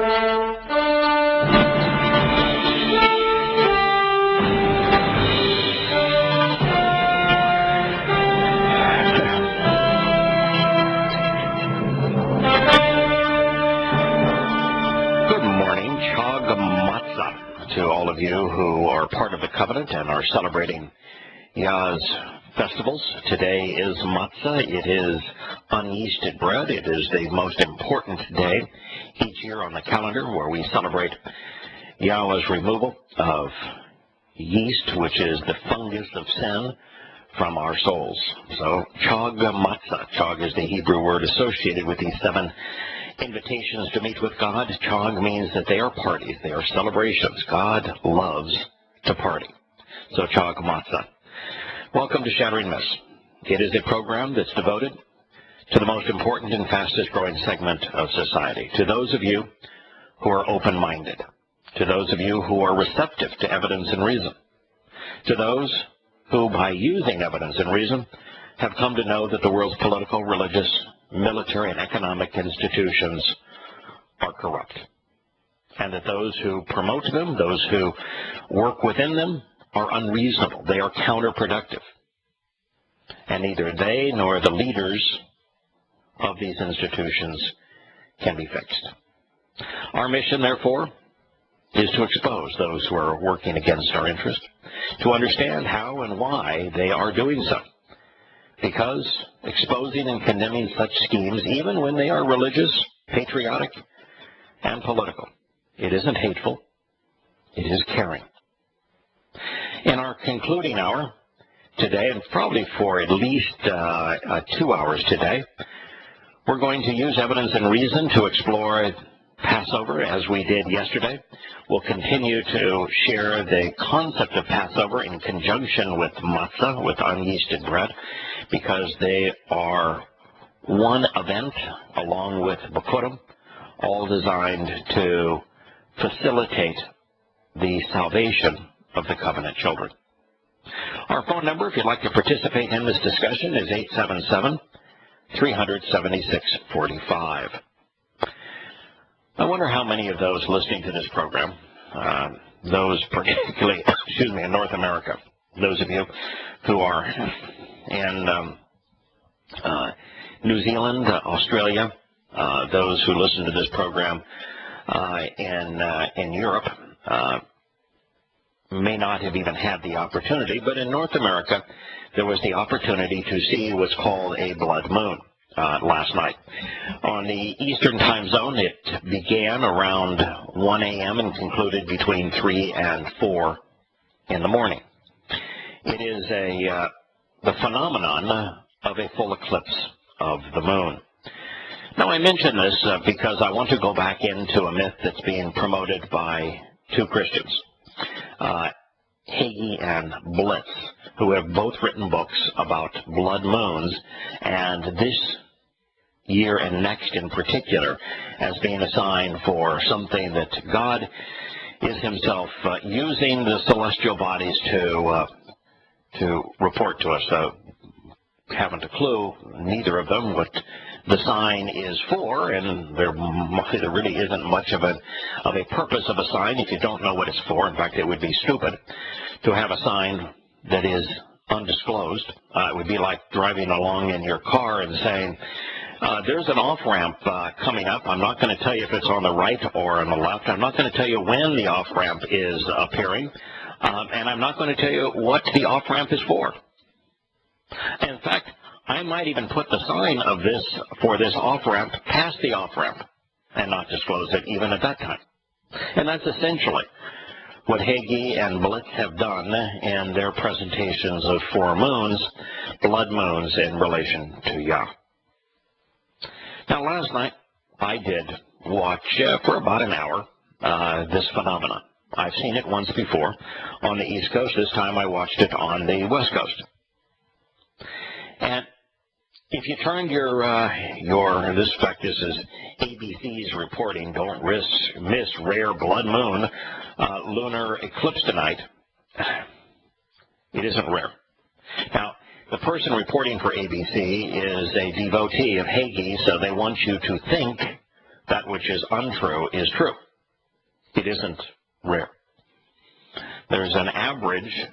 To all of you who are part of the covenant and are celebrating Yah's festivals. Today is matzah. It is unyeasted bread. It is the most important day each year on the calendar where we celebrate Yahweh's removal of yeast, which is the fungus of sin, from our souls. So chag matzah. Chag is the Hebrew word associated with these 7 invitations to meet with God. Chag means that they are parties, they are celebrations. God loves to party. So chag matzah. Welcome to Shattering Myths. It is a program that's devoted to the most important and fastest growing segment of society. To those of you who are open-minded. To those of you who are receptive to evidence and reason. To those who, by using evidence and reason, have come to know that the world's political, religious, military, and economic institutions are corrupt, and that those who promote them, those who work within them, are unreasonable. They are counterproductive, and neither they nor the leaders of these institutions can be fixed. Our mission, therefore, is to expose those who are working against our interest, to understand how and why they are doing so. Because exposing and condemning such schemes, even when they are religious, patriotic, and political, it isn't hateful, it is caring. In our concluding hour today, and probably for at least 2 hours today, we're going to use evidence and reason to explore Passover as we did yesterday. We'll continue to share the concept of Passover in conjunction with matzah, with unyeasted bread, because they are one event along with Bikurim, all designed to facilitate the salvation of the covenant children. Our phone number, if you'd like to participate in this discussion, is 877-376-45. I wonder how many of those listening to this program, those particularly, in North America, those of you who are in New Zealand, Australia, those who listen to this program in Europe may not have even had the opportunity, but in North America, there was the opportunity to see what's called a blood moon last night. On the Eastern time zone, it began around 1 a.m. and concluded between 3 and 4 in the morning. It is the phenomenon of a full eclipse of the moon. Now, I mention this because I want to go back into a myth that's being promoted by 2 Christians, Hagee and Blitz, who have both written books about blood moons, and this year and next in particular as being a sign for something that God is himself using the celestial bodies to report to us. Haven't a clue, neither of them, what the sign is for, and there really isn't much of a purpose of a sign if you don't know what it's for. In fact, it would be stupid to have a sign that is undisclosed. It would be like driving along in your car and saying, there's an off-ramp coming up. I'm not going to tell you if it's on the right or on the left. I'm not going to tell you when the off-ramp is appearing, and I'm not going to tell you what the off-ramp is for. In fact, I might even put the sign of this for this off-ramp past the off-ramp and not disclose it even at that time. And that's essentially what Hagee and Blitz have done in their presentations of 4 moons, blood moons, in relation to Yah. Now, last night I did watch for about an hour this phenomenon. I've seen it once before on the East Coast. This time I watched it on the West Coast. And if you turned this is ABC's reporting, don't miss rare blood moon, lunar eclipse tonight, it isn't rare. Now, the person reporting for ABC is a devotee of Hagee, so they want you to think that which is untrue is true. It isn't rare. There's an average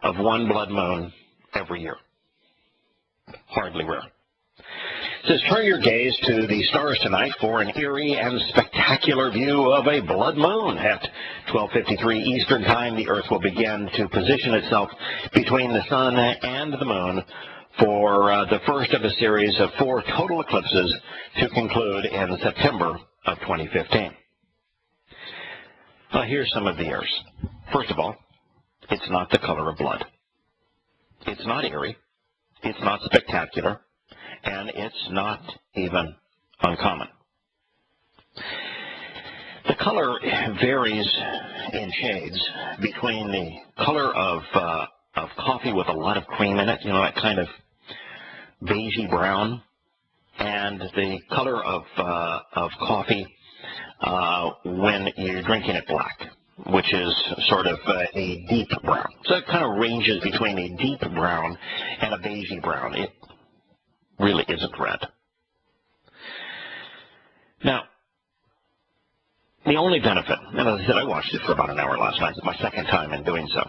of one blood moon every year. Hardly rare. It says, turn your gaze to the stars tonight for an eerie and spectacular view of a blood moon. At 12:53 Eastern Time, the Earth will begin to position itself between the sun and the moon for the first of a series of 4 total eclipses to conclude in September of 2015. Now, here's some of the errors. First of all, it's not the color of blood. It's not eerie. It's not spectacular. And it's not even uncommon. The color varies in shades between the color of coffee with a lot of cream in it, you know, that kind of beigey brown, and the color of coffee when you're drinking it black, which is sort of a deep brown. So it kind of ranges between a deep brown and a beigey brown. It really isn't red. Now, the only benefit, and as I said, I watched it for about an hour last night. It's my second time in doing so.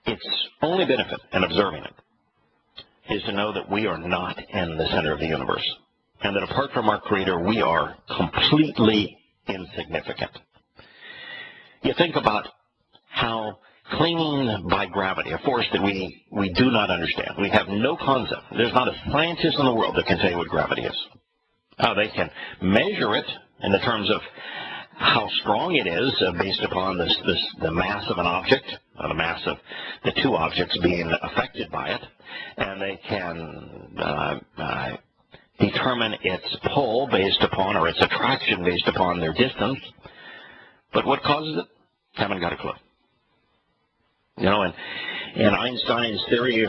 Its only benefit in observing it is to know that we are not in the center of the universe, and that apart from our Creator, we are completely insignificant. You think about how clinging by gravity, a force that we do not understand, we have no concept. There's not a scientist in the world that can tell you what gravity is. How they can measure it in the terms of how strong it is based upon the mass of an object, or the mass of the 2 objects being affected by it, and they can determine its pull based upon, or its attraction based upon their distance. But what causes it? Haven't got a clue. You know, in Einstein's theory,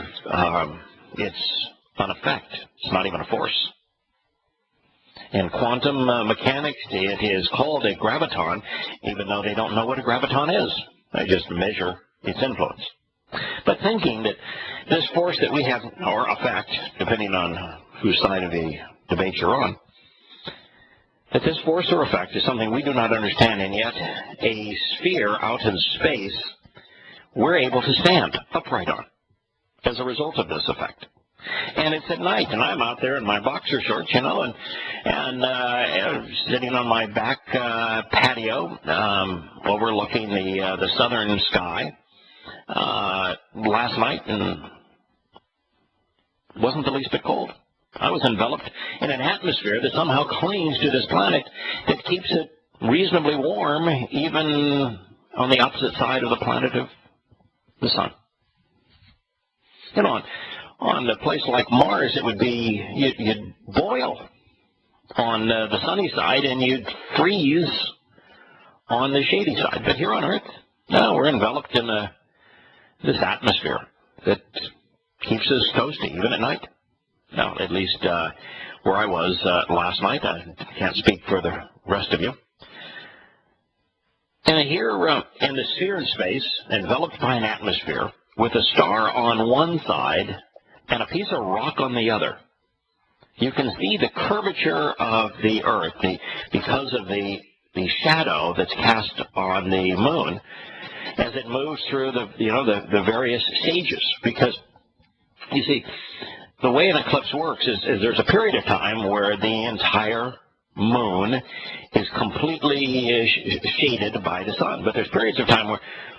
it's an effect. It's not even a force. In quantum mechanics, it is called a graviton, even though they don't know what a graviton is. They just measure its influence. But thinking that this force that we have, or effect, depending on whose side of the debate you're on, that this force or effect is something we do not understand, and yet a sphere out in space we're able to stand upright on as a result of this effect. And it's at night, and I'm out there in my boxer shorts, you know, and sitting on my back patio, overlooking the southern sky last night, and wasn't the least bit cold. I was enveloped in an atmosphere that somehow clings to this planet that keeps it reasonably warm, even on the opposite side of the planet of the sun. You know, on a place like Mars, it would be, you'd boil on the sunny side and you'd freeze on the shady side. But here on Earth, no, we're enveloped in this atmosphere that keeps us toasty, even at night. Now, at least where I was last night. I can't speak for the rest of you. And here in the sphere in space, enveloped by an atmosphere, with a star on one side and a piece of rock on the other, you can see the curvature of the Earth because of the shadow that's cast on the moon as it moves through the various stages. Because, you see, the way an eclipse works is there's a period of time where the entire moon is completely shaded by the sun. But there's periods of time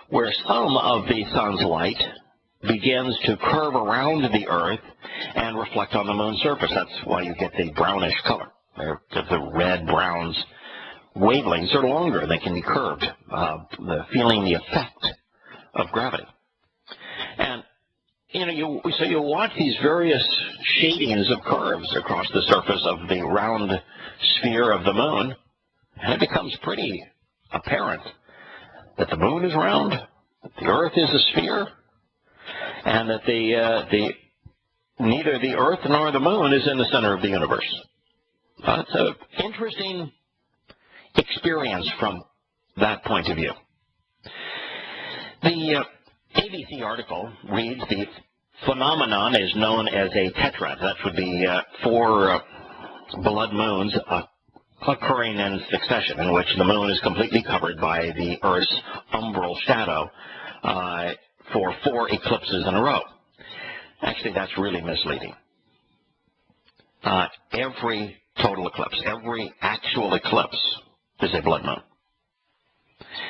where some of the sun's light begins to curve around the Earth and reflect on the moon's surface. That's why you get the brownish color. The red-browns wavelengths are longer. They can be curved, feeling the effect of gravity. And so you'll watch these various shadings of curves across the surface of the round sphere of the moon, and it becomes pretty apparent that the moon is round, that the Earth is a sphere, and that neither the Earth nor the moon is in the center of the universe. It's an interesting experience from that point of view. The ABC article reads, the phenomenon is known as a tetrad. That would be 4 blood moons occurring in succession, in which the moon is completely covered by the Earth's umbral shadow for 4 eclipses in a row. Actually, that's really misleading. Every total eclipse, every actual eclipse is a blood moon.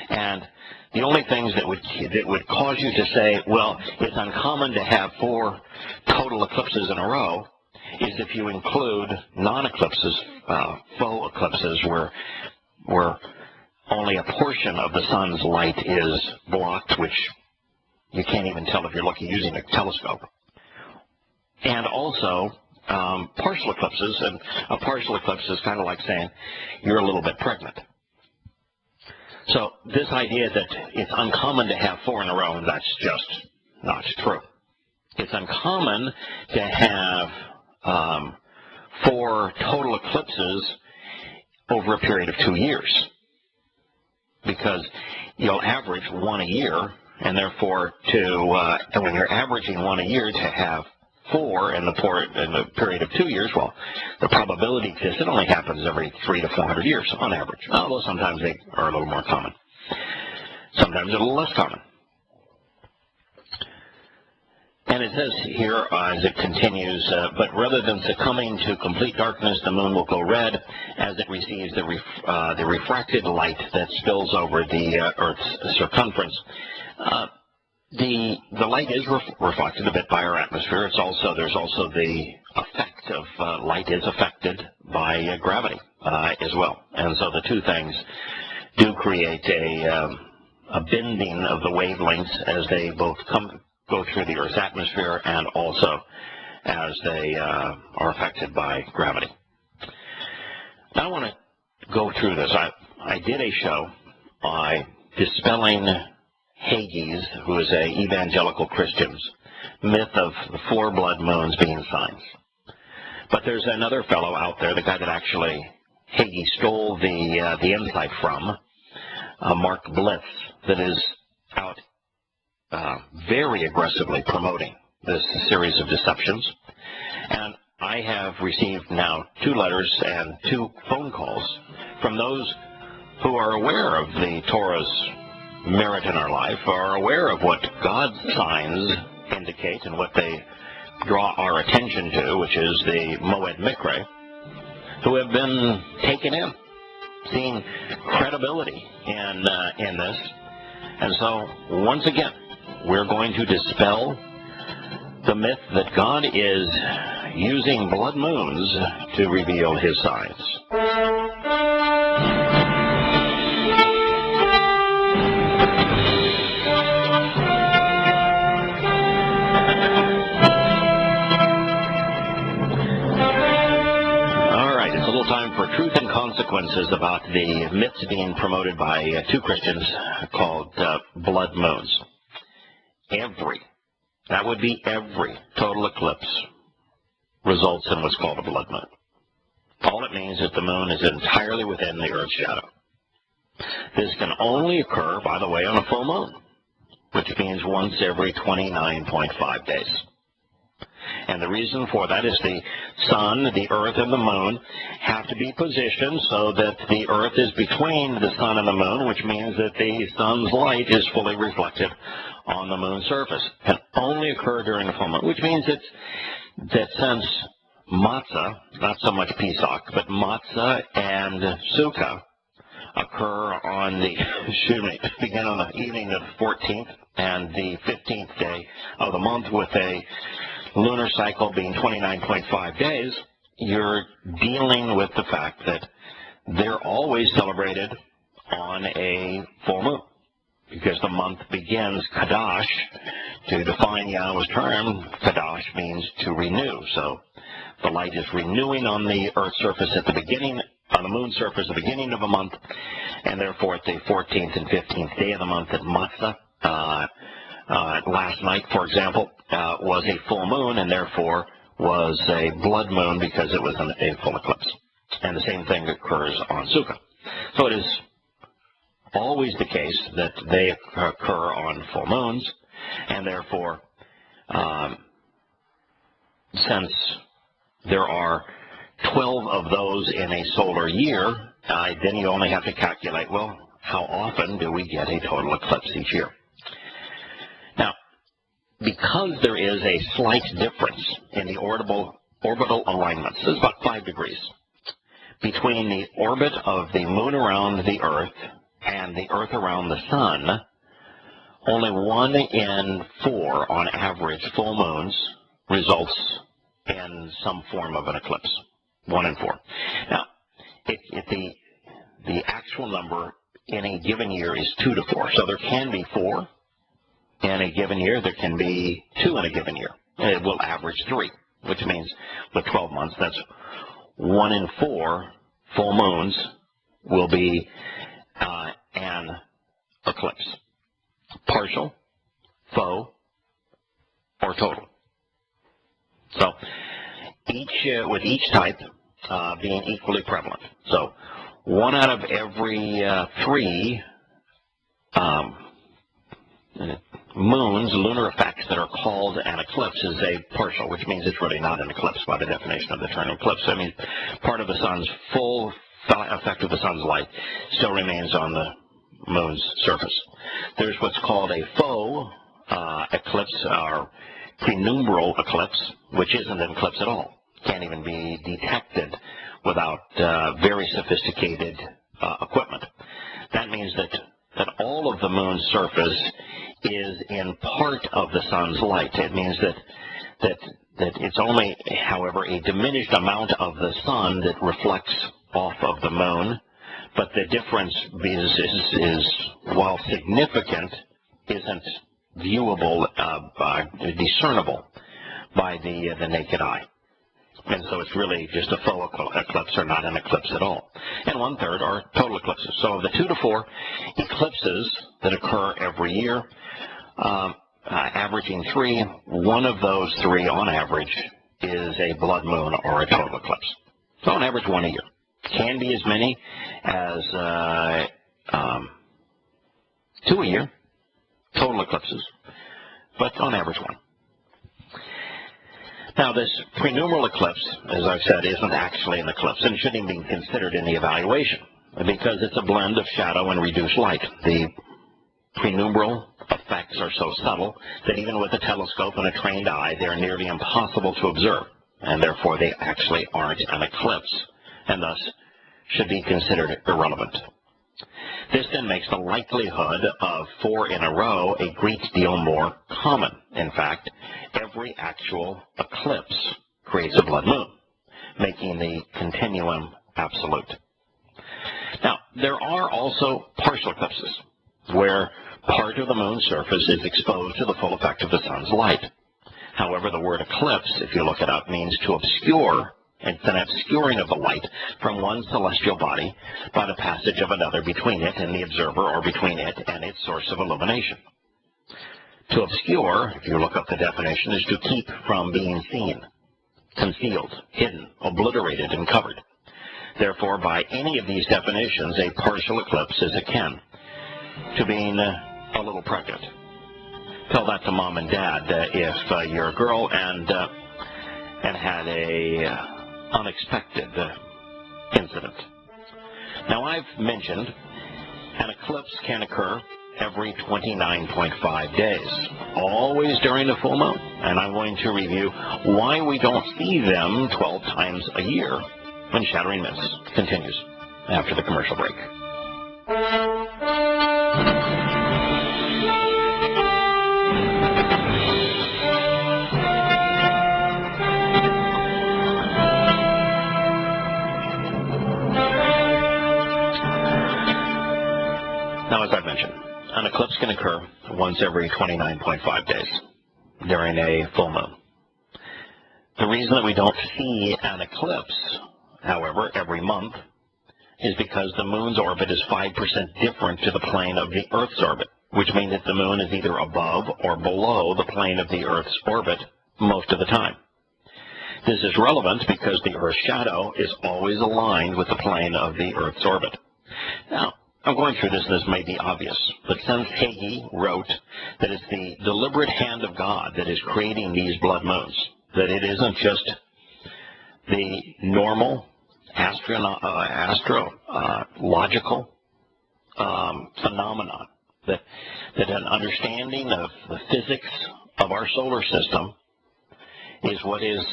And the only things that would cause you to say, well, it's uncommon to have 4 total eclipses in a row, is if you include non-eclipses, faux eclipses, where only a portion of the sun's light is blocked, which you can't even tell if you're looking using a telescope. And also partial eclipses, and a partial eclipse is kind of like saying you're a little bit pregnant. So this idea that it's uncommon to have 4 in a row, that's just not true. It's uncommon to have 4 total eclipses over a period of 2 years, because you'll average 1 a year, and therefore and when you're averaging 1 a year, to have 4 in the period of 2 years, well, the probability exists. It only happens every 300 to 400 years on average, although sometimes they are a little more common. Sometimes a little less common. And it says here, as it continues, but rather than succumbing to complete darkness, the moon will go red as it receives the refracted light that spills over the Earth's circumference. The light is reflected a bit by our atmosphere. There's also the effect of light is affected by gravity as well. And so the two things do create a bending of the wavelengths as they both go through the Earth's atmosphere, and also as they are affected by gravity. Now I want to go through this. I did a show on dispelling Hagee's, who is a evangelical Christian's myth of the 4 blood moons being signs. But there's another fellow out there, the guy that actually Hagee stole the insight from, Mark Blitz, that is out very aggressively promoting this series of deceptions. And I have received now 2 letters and 2 phone calls from those who are aware of the Torah's merit in our life, are aware of what God's signs indicate and what they draw our attention to, which is the Moed Mikre, who have been taken in, seeing credibility in this. And so, once again, we're going to dispel the myth that God is using blood moons to reveal his signs. Time for Truth and Consequences about the myths being promoted by 2 Christians called blood moons. That would be every total eclipse results in what's called a blood moon. All it means is the moon is entirely within the Earth's shadow. This can only occur, by the way, on a full moon, which means once every 29.5 days. And the reason for that is the sun, the earth, and the moon have to be positioned so that the earth is between the sun and the moon, which means that the sun's light is fully reflected on the moon's surface. It can only occur during the full moon, which means that since matzah, not so much Pesach, but matzah and Sukkah occur on begin on the evening of the 14th and the 15th day of the month, with a lunar cycle being 29.5 days, you're dealing with the fact that they're always celebrated on a full moon, because the month begins Kadash. To define Yahowah's term, Kadash means to renew. So the light is renewing on the Earth's surface at the beginning, on the moon's surface at the beginning of a month, and therefore at the 14th and 15th day of the month at Matzah. Last night, for example, was a full moon, and therefore was a blood moon because it was a full eclipse. And the same thing occurs on Sukkah. So it is always the case that they occur on full moons, and therefore, since there are 12 of those in a solar year, then you only have to calculate, well, how often do we get a total eclipse each year? Now, because there is a slight difference in the orbital alignments, this is about 5 degrees, between the orbit of the moon around the Earth and the Earth around the sun, only 1 in 4, on average, full moons results in some form of an eclipse. 1 in 4. Now, the actual number in a given year is 2 to 4. So there can be 4 in a given year. There can be 2 in a given year. It will average 3, which means with 12 months, that's 1 in 4 full moons will be an eclipse. Partial, faux, or total. So with each type being equally prevalent. So 1 out of every 3 moons, lunar effects that are called an eclipse is a partial, which means it's really not an eclipse by the definition of the term eclipse. I mean, part of the sun's full effect of the sun's light still remains on the moon's surface. There's what's called a faux eclipse, or penumbral eclipse, which isn't an eclipse at all. Can't even be detected without very sophisticated equipment. That means that all of the moon's surface is in part of the sun's light. It means that it's only, however, a diminished amount of the sun that reflects off of the moon, but the difference is while significant, isn't viewable, discernible by the naked eye. And so it's really just a faux eclipse, or not an eclipse at all. And 1/3 are total eclipses. So of the 2 to 4 eclipses that occur every year, averaging 3, 1 of those 3 on average is a blood moon or a total eclipse. So on average 1 a year. Can be as many as 2 a year, total eclipses, but on average 1. Now, this prenumeral eclipse, as I've said, isn't actually an eclipse, and shouldn't even be considered in the evaluation, because it's a blend of shadow and reduced light. The prenumeral effects are so subtle that even with a telescope and a trained eye, they're nearly impossible to observe, and therefore they actually aren't an eclipse, and thus should be considered irrelevant. This then makes the likelihood of 4 in a row a great deal more common. In fact, every actual eclipse creates a blood moon, making the continuum absolute. Now, there are also partial eclipses, where part of the moon's surface is exposed to the full effect of the sun's light. However, the word eclipse, if you look it up, means to obscure. It's an obscuring of the light from one celestial body by the passage of another between it and the observer, or between it and its source of illumination. To obscure, if you look up the definition, is to keep from being seen, concealed, hidden, obliterated, and covered. Therefore, by any of these definitions, a partial eclipse is akin to being a little pregnant. Tell that to mom and dad if you're a girl and had a unexpected incident. Now, I've mentioned an eclipse can occur every 29.5 days, always during the full moon. And I'm going to review why we don't see them 12 times a year when Shattering Myths continues after the commercial break. Now, as I've mentioned, an eclipse can occur once every 29.5 days during a full moon. The reason that we don't see an eclipse, however, every month is because the moon's orbit is 5% different to the plane of the Earth's orbit, which means that the moon is either above or below the plane of the Earth's orbit most of the time. This is relevant because the Earth's shadow is always aligned with the plane of the Earth's orbit. Now, I'm going through this, and this may be obvious, but since Hagee wrote that it's the deliberate hand of God that is creating these blood moons, that it isn't just the normal astrological phenomenon, that an understanding of the physics of our solar system is what is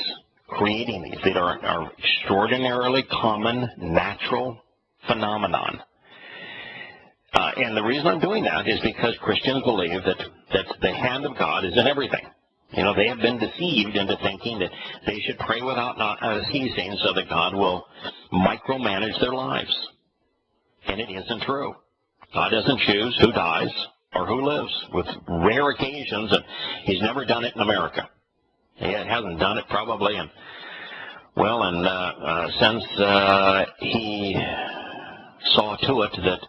creating these. They are extraordinarily common natural phenomenon. And the reason I'm doing that is because Christians believe that the hand of God is in everything. You know, they have been deceived into thinking that they should pray without ceasing so that God will micromanage their lives. And it isn't true. God doesn't choose who dies or who lives, with rare occasions, and he's never done it in America. He hasn't done it probably since he saw to it that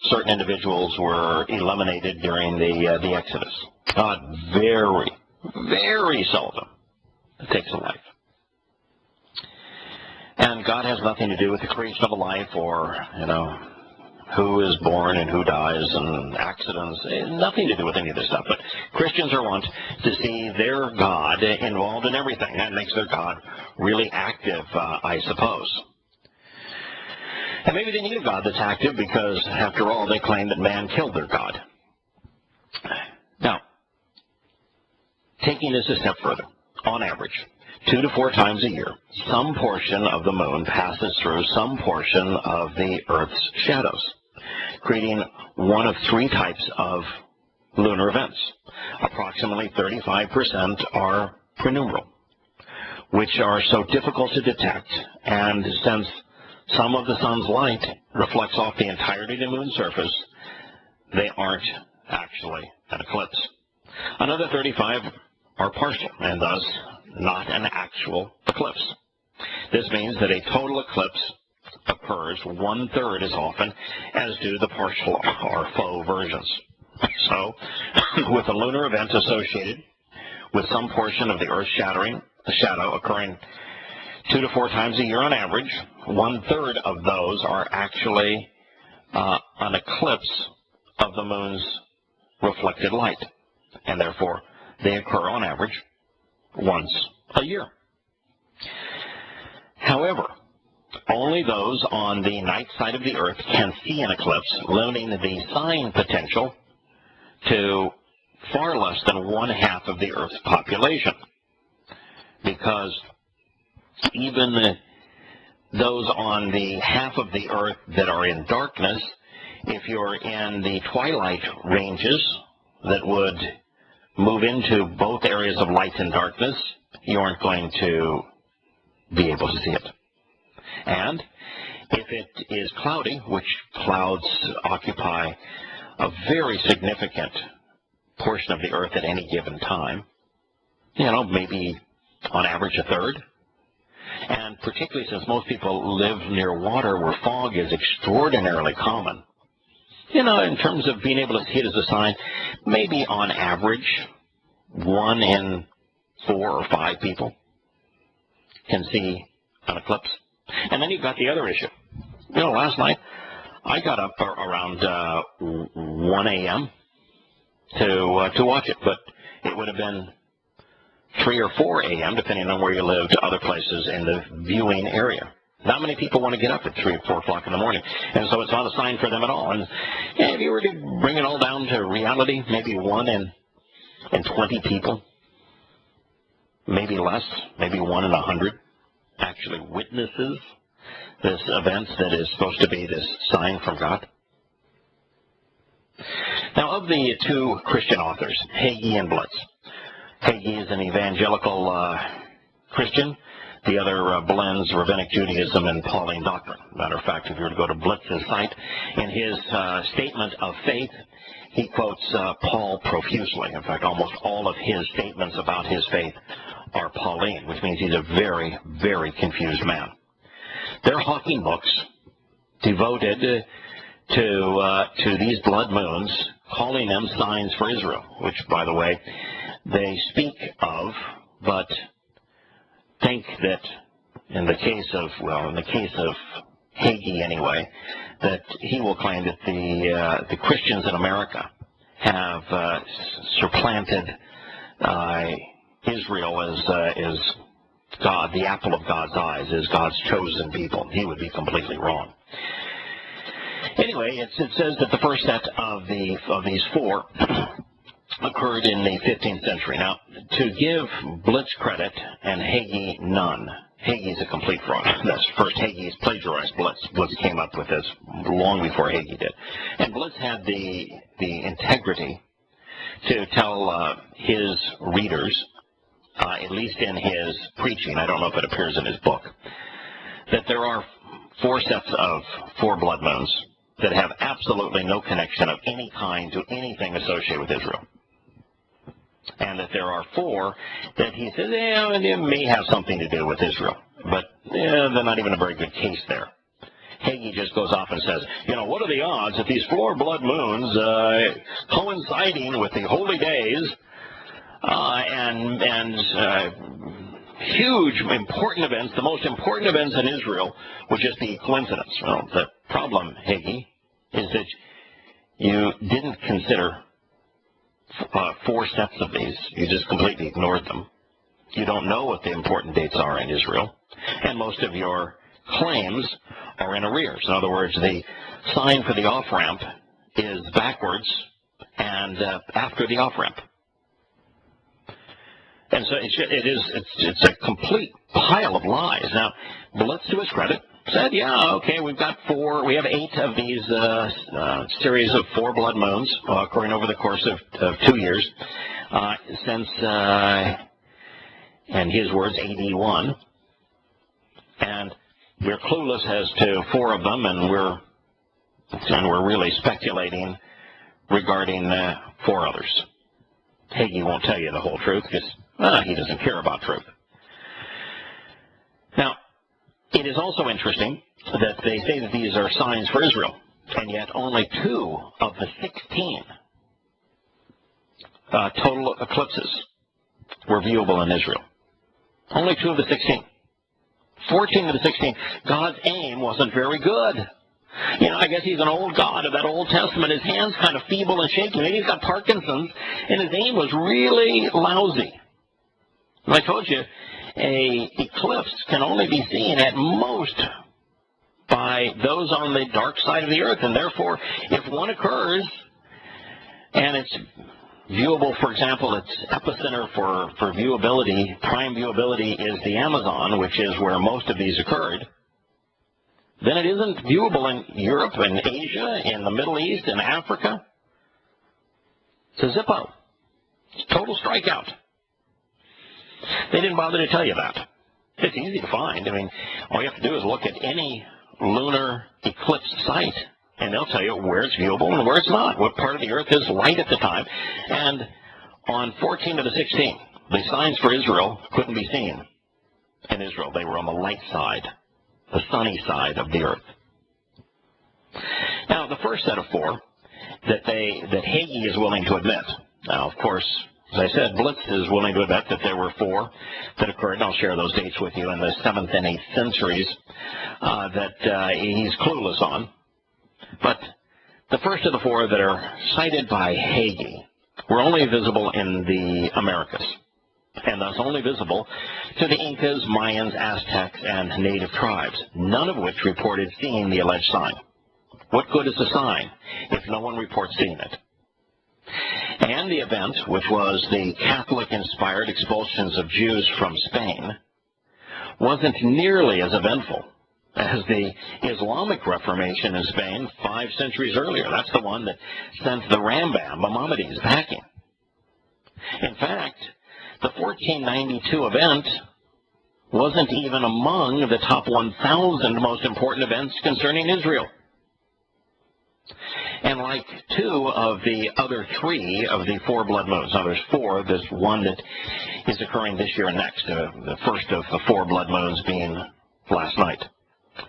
certain individuals were eliminated during the Exodus. God very, very seldom takes a life. And God has nothing to do with the creation of a life or, who is born and who dies and accidents. Nothing to do with any of this stuff. But Christians are wont to see their God involved in everything. That makes their God really active, I suppose. And maybe they need a God that's active because, after all, they claim that man killed their God. Now, taking this a step further, on average, 2 to 4 times a year, some portion of the moon passes through some portion of the Earth's shadows, creating one of 3 types of lunar events. Approximately 35% are prenumeral, which are so difficult to detect, and since some of the sun's light reflects off the entirety of the moon's surface, they aren't actually an eclipse. Another 35 are partial, and thus not an actual eclipse. This means that a total eclipse occurs 1/3 as often as do the partial or faux versions. So, with a lunar event associated with some portion of the Earth's shadow occurring 2 to 4 times a year on average, 1/3 of those are actually an eclipse of the moon's reflected light, and therefore they occur on average once a year. However, only those on the night side of the Earth can see an eclipse, limiting the sign potential to far less than 1/2 of the Earth's population. Because even those on the half of the Earth that are in darkness, if you're in the twilight ranges that would move into both areas of light and darkness, you aren't going to be able to see it. And if it is cloudy, which clouds occupy a very significant portion of the Earth at any given time, maybe on average 1/3, and particularly since most people live near water where fog is extraordinarily common, in terms of being able to see it as a sign, maybe on average 1 in 4 or 5 people can see an eclipse. And then you've got the other issue. Last night I got up around 1 a.m. to watch it, but it would have been 3 or 4 a.m., depending on where you live, to other places in the viewing area. Not many people want to get up at 3 or 4 o'clock in the morning, and so it's not a sign for them at all. And if you were to bring it all down to reality, maybe 1 in 20 people, maybe less, maybe 1 in 100, actually witnesses this event that is supposed to be this sign from God. Now, of the 2 Christian authors, Hagee and Blitz, Hagee is an evangelical Christian. The other blends Rabbinic Judaism and Pauline doctrine. Matter of fact, if you were to go to Blitz's site, in his statement of faith, he quotes Paul profusely. In fact, almost all of his statements about his faith are Pauline, which means he's a very, very confused man. They're hawking books devoted to these blood moons, calling them signs for Israel, which, by the way, they speak of, but think that in the case of Hagee anyway, that he will claim that the Christians in America have supplanted Israel as God, the apple of God's eyes, is God's chosen people. He would be completely wrong. Anyway, it says that the first set of these four occurred in the 15th century. Now, to give Blitz credit and Hagee none, Hagee's a complete fraud. That's first Hagee's plagiarized Blitz. Blitz came up with this long before Hagee did. And Blitz had the integrity to tell his readers, at least in his preaching, I don't know if it appears in his book, that there are four sets of four blood moons that have absolutely no connection of any kind to anything associated with Israel. And that there are four that he says, they may have something to do with Israel, but they're not even a very good case there. Hagee just goes off and says, what are the odds that these four blood moons coinciding with the holy days and huge important events, the most important events in Israel, would just be coincidence? Well, the problem, Hagee, is that you didn't consider four sets of these. You just completely ignored them. You don't know what the important dates are in Israel, and most of your claims are in arrears. In other words, the sign for the off-ramp is backwards and after the off-ramp. And so it's a complete pile of lies. Now, Blitz, to his credit, said, okay, we have 8 of these series of 4 blood moons occurring over the course of 2 years since, and his words, AD 1. And we're clueless as to 4 of them, and we're really speculating regarding 4 others. Hagee won't tell you the whole truth because he doesn't care about truth. Now, it is also interesting that they say that these are signs for Israel, and yet only 2 of the 16 total eclipses were viewable in Israel. Only 2 of the 16. 14 of the 16. God's aim wasn't very good. I guess he's an old God of that Old Testament. His hand's kind of feeble and shaky. Maybe he's got Parkinson's, and his aim was really lousy. I told you, a eclipse can only be seen at most by those on the dark side of the earth, and therefore, if one occurs and it's viewable, for example, its epicenter for viewability, prime viewability is the Amazon, which is where most of these occurred, then it isn't viewable in Europe and Asia, in the Middle East, in Africa. It's a Zippo. It's a total strikeout. They didn't bother to tell you that. It's easy to find. All you have to do is look at any lunar eclipse site, and they'll tell you where it's viewable and where it's not, what part of the earth is light at the time. And on 14 of the 16, the signs for Israel couldn't be seen in Israel. They were on the light side, the sunny side of the earth. Now, the first set of 4 that Hagee is willing to admit. Now, of course, as I said, Blitz is willing to admit that there were 4 that occurred, and I'll share those dates with you, in the 7th and 8th centuries that he's clueless on. But the first of the 4 that are cited by Hagee were only visible in the Americas, and thus only visible to the Incas, Mayans, Aztecs, and native tribes, none of which reported seeing the alleged sign. What good is a sign if no one reports seeing it? And the event, which was the Catholic-inspired expulsions of Jews from Spain, wasn't nearly as eventful as the Islamic Reformation in Spain 5 centuries earlier. That's the one that sent the Rambam, Maimonides, packing. In fact, the 1492 event wasn't even among the top 1,000 most important events concerning Israel. And like 2 of the other 3 of the 4 blood moons, now there's 4, there's one that is occurring this year and next, the first of the 4 blood moons being last night.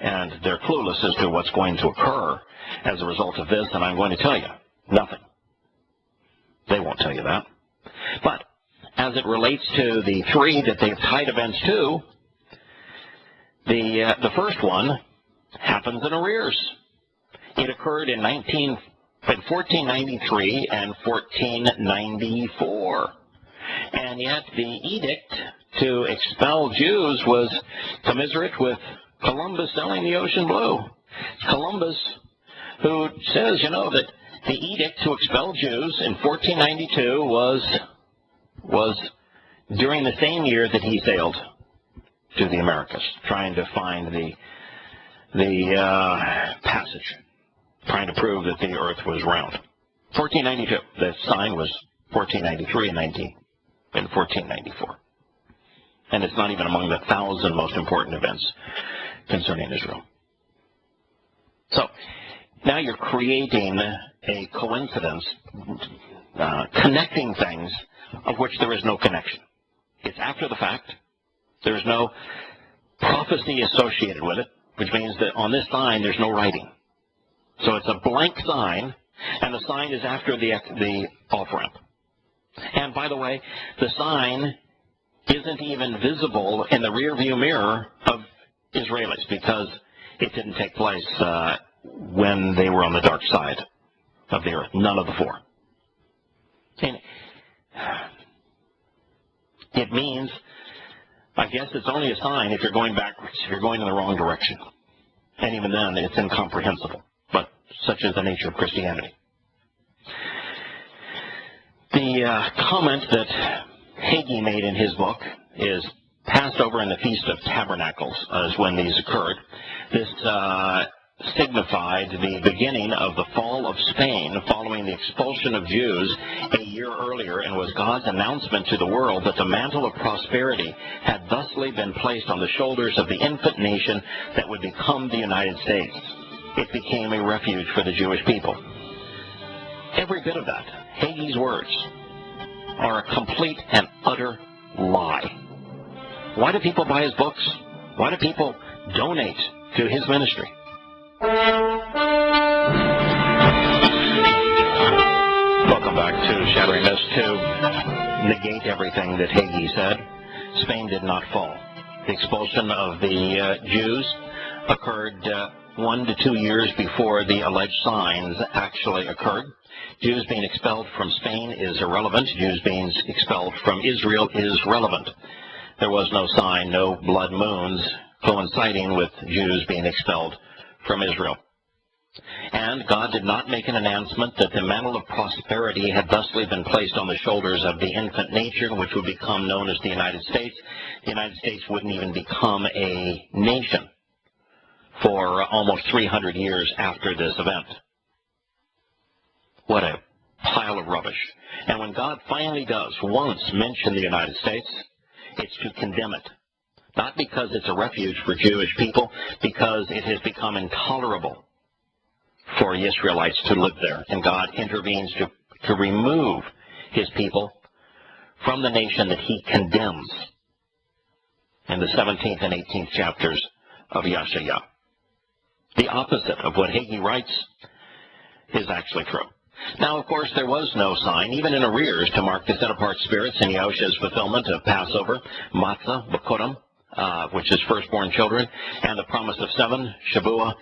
And they're clueless as to what's going to occur as a result of this, and I'm going to tell you, nothing. They won't tell you that. But as it relates to the 3 that they've tied events to, the first one happens in arrears. It occurred in 1493 and 1494. And yet the edict to expel Jews was commensurate with Columbus sailing the ocean blue. Columbus, who says, that the edict to expel Jews in 1492 was during the same year that he sailed to the Americas, trying to find the passage, trying to prove that the earth was round. 1492. The sign was 1493 and 1494. And it's not even among the 1,000 most important events concerning Israel. So now you're creating a coincidence, connecting things of which there is no connection. It's after the fact. There's no prophecy associated with it, which means that on this sign there's no writing. So it's a blank sign, and the sign is after the off-ramp. And by the way, the sign isn't even visible in the rear-view mirror of Israelis because it didn't take place when they were on the dark side of the earth. None of the four. And it means, I guess it's only a sign if you're going backwards, if you're going in the wrong direction. And even then, it's incomprehensible. But such is the nature of Christianity. The comment that Hagee made in his book is Passover and the Feast of Tabernacles is when these occurred. This signified the beginning of the fall of Spain following the expulsion of Jews a year earlier, and was God's announcement to the world that the mantle of prosperity had thusly been placed on the shoulders of the infant nation that would become the United States. It became a refuge for the Jewish people. Every bit of that, Hagee's words, are a complete and utter lie. Why do people buy his books? Why do people donate to his ministry? Welcome back to Shattering Myths. To negate everything that Hagee said, Spain did not fall. The expulsion of the Jews occurred 1 to 2 years before the alleged signs actually occurred. Jews being expelled from Spain is irrelevant. Jews being expelled from Israel is relevant. There was no sign, no blood moons coinciding with Jews being expelled from Israel. And God did not make an announcement that the mantle of prosperity had thusly been placed on the shoulders of the infant nation, which would become known as the United States. The United States wouldn't even become a nation for almost 300 years after this event. What a pile of rubbish. And when God finally does once mention the United States, it's to condemn it. Not because it's a refuge for Jewish people, because it has become intolerable for the Israelites to live there. And God intervenes to remove his people from the nation that he condemns in the 17th and 18th chapters of Yahowah. The opposite of what Hagee writes is actually true. Now, of course, there was no sign, even in arrears, to mark the set-apart spirits in Yahushua's fulfillment of Passover, matzah, bekurim, which is firstborn children, and the promise of 7, Shavuah,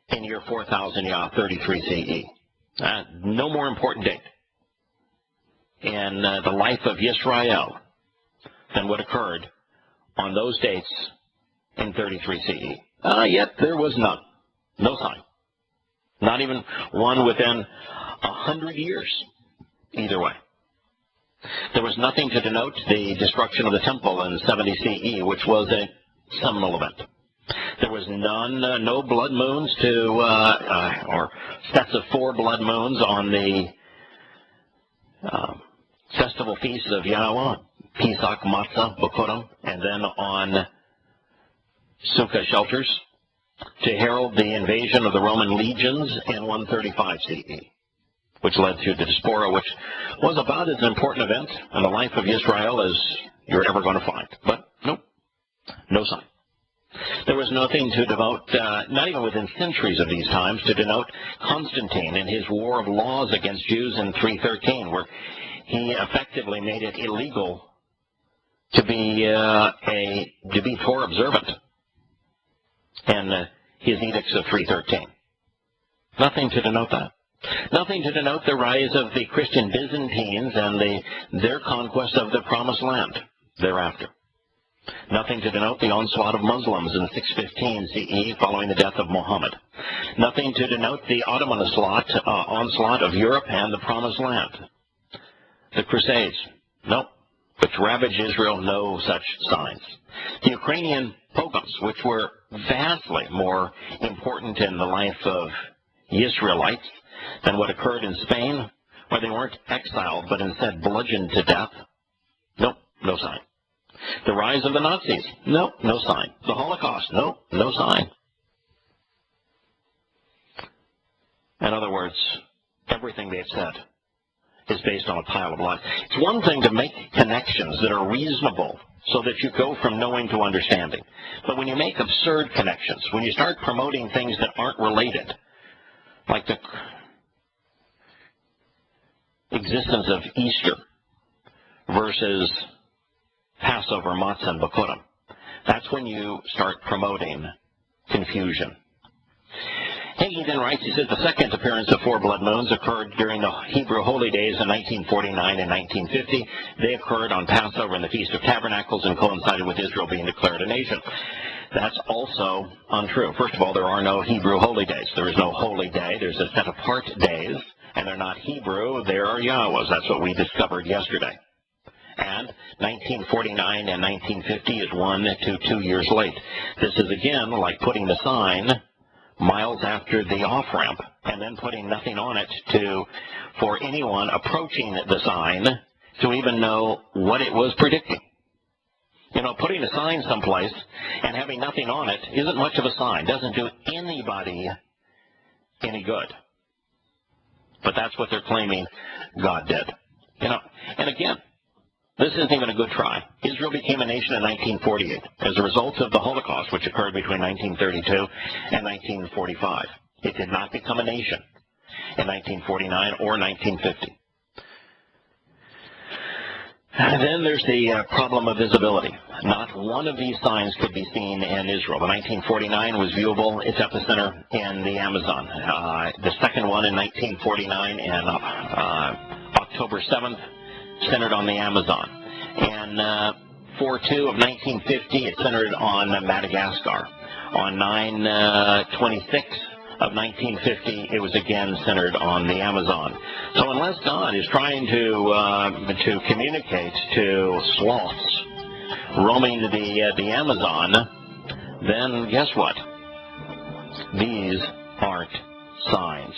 in year 4000 Yah, 33 CE. No more important date in the life of Yisrael than what occurred on those dates in 33 CE. Yet there was none. No sign. Not even one within 100 years, either way. There was nothing to denote the destruction of the temple in 70 CE, which was a seminal event. There was no blood moons or sets of 4 blood moons on the festival feasts of Yahowah, Pesach, Matzah, Bekurim, and then on Sukkah shelters to herald the invasion of the Roman legions in 135 CE, which led to the diaspora, which was about as an important event in the life of Israel as you're ever going to find. But nope, no sign. There was nothing to devote, not even within centuries of these times, to denote Constantine in his war of laws against Jews in 313, where he effectively made it illegal to be Torah observant in his edicts of 313. Nothing to denote that. Nothing to denote the rise of the Christian Byzantines and their conquest of the Promised Land thereafter. Nothing to denote the onslaught of Muslims in 615 CE following the death of Muhammad. Nothing to denote the Ottoman onslaught of Europe and the Promised Land. The Crusades, nope. Which ravaged Israel, no such signs. The Ukrainian pogroms, which were vastly more important in the life of Israelites than what occurred in Spain, where they weren't exiled but instead bludgeoned to death, nope, no sign. The rise of the Nazis, nope, no sign. The Holocaust, nope, no sign. In other words, everything they've said is based on a pile of lies. It's one thing to make connections that are reasonable so that you go from knowing to understanding. But when you make absurd connections, when you start promoting things that aren't related, like the existence of Easter versus Passover, Matzah, and Bikurim, that's when you start promoting confusion. Hagee then writes, he says, the second appearance of four blood moons occurred during the Hebrew holy days in 1949 and 1950. They occurred on Passover and the Feast of Tabernacles and coincided with Israel being declared a nation. That's also untrue. First of all, there are no Hebrew holy days. There is no holy day. There's a set apart days, and they're not Hebrew. They are Yahowah's. That's what we discovered yesterday. And 1949 and 1950 is 1 to 2 years late. This is, again, like putting the sign miles after the off-ramp and then putting nothing on it for anyone approaching the sign to even know what it was predicting. You know, putting a sign someplace and having nothing on it isn't much of a sign. Doesn't do anybody any good. But that's what they're claiming God did. You know, and again, this isn't even a good try. Israel became a nation in 1948 as a result of the Holocaust, which occurred between 1932 and 1945. It did not become a nation in 1949 or 1950. And then there's the problem of visibility. Not one of these signs could be seen in Israel. The 1949 was viewable, its epicenter in the Amazon. The second one in 1949 and October 7th, centered on the Amazon. And 4/2 of 1950, it centered on Madagascar. On 9/26 of 1950, it was again centered on the Amazon. So unless God is trying to communicate to sloths roaming the Amazon, then guess what? These aren't signs.